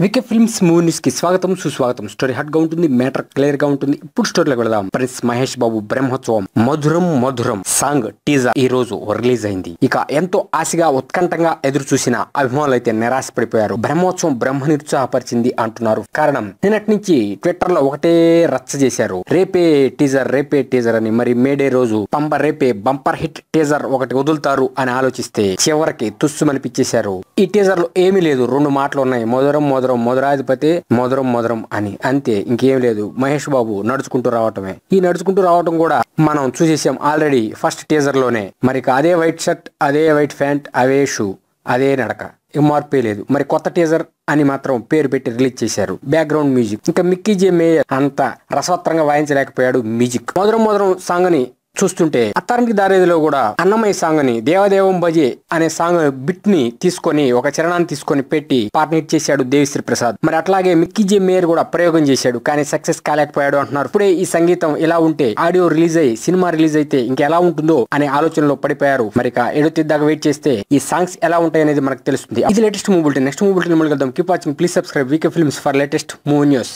VK films movie news కి స్వాగతం సుస్వాగతం. స్టోరీ హాట్ గా ఉంటుంది, మ్యాటర్ క్లియర్ గా ఉంటుంది. ఇప్పుడు స్టోరీలోకి వెళదాం. ప్రిన్స్ మహేష్ బాబు బ్రహ్మోత్సవం మధురం మధురం సాంగ్ టీజర్ ఈ రోజు రిలీజ్ అయింది. ఇక ఎంతో ఆశగా ఉత్కంఠంగా ఎదురు చూసిన అభిమానులు అయితే నిరాశపడిపోయారు. బ్రహ్మోత్సవం బ్రహ్మ నిరుత్సాహపరిచింది అంటున్నారు. కారణం నిన్నటి నుంచి ట్విట్టర్ లో ఒకటే రచ్చ చేశారు. రేపే టీజర్ అని. మరి మేడే రోజు రేపే బంపర్ హిట్ టీజర్ ఒకటి వదులుతారు అని ఆలోచిస్తే చివరికి తుస్సుమనిపించేశారు. ఈ టీజర్ లో ఏమీ లేదు, రెండు మాటలు ఉన్నాయి, మధురం మధురం మధురాధిపతి మధురం మధురం అని, అంతే, ఇంకేం లేదు. మహేష్ బాబు నడుచుకుంటూ రావటమే. ఈ నడుచుకుంటూ రావటం కూడా మనం చూసేసాం ఆల్రెడీ ఫస్ట్ టీజర్ లోనే. మరి అదే వైట్ షర్ట్, అదే వైట్ ప్యాంట్, అవే షూ, అదే నడక, మార్పే లేదు. మరి కొత్త టీజర్ అని మాత్రం పేరు పెట్టి రిలీజ్ చేశారు. బ్యాక్గ్రౌండ్ మ్యూజిక్ ఇంకా మిక్కీ జే మేయర్ అంత రసవత్రంగా వాయించలేకపోయాడు మ్యూజిక్. మధురం మధురం సాంగ్ ని చూస్తుంటే అత్తారింటికి దారేదిలో కూడా అన్నమయ్య సాంగ్ ని దేవదేవం భజే అనే సాంగ్ బిట్ ని తీసుకొని ఒక చరణాన్ని తీసుకొని పెట్టి పార్ట్నర్ చేశాడు దేవిశ్రీ ప్రసాద్. మరి అట్లాగే మిక్కీ జే మేయర్ కూడా ప్రయోగం చేశాడు, కానీ సక్సెస్ కాలేకపోయాడు అంటున్నారు. ఇప్పుడే ఈ సంగీతం ఇలా ఉంటే ఆడియో రిలీజ్ అయ్యి సినిమా రిలీజ్ అయితే ఇంకెలా ఉంటుందో అనే ఆలోచనలో పడిపోయారు. మరి ఎడుతిద్దాకా వెయిట్ చేస్తే ఈ సాంగ్స్ ఎలా ఉంటాయి అనేది మనకు తెలుస్తుంది. ఇది latest movie bulletin. Next movie bulletin కలుద్దాం. Keep watching, please subscribe VK Films for latest movie news.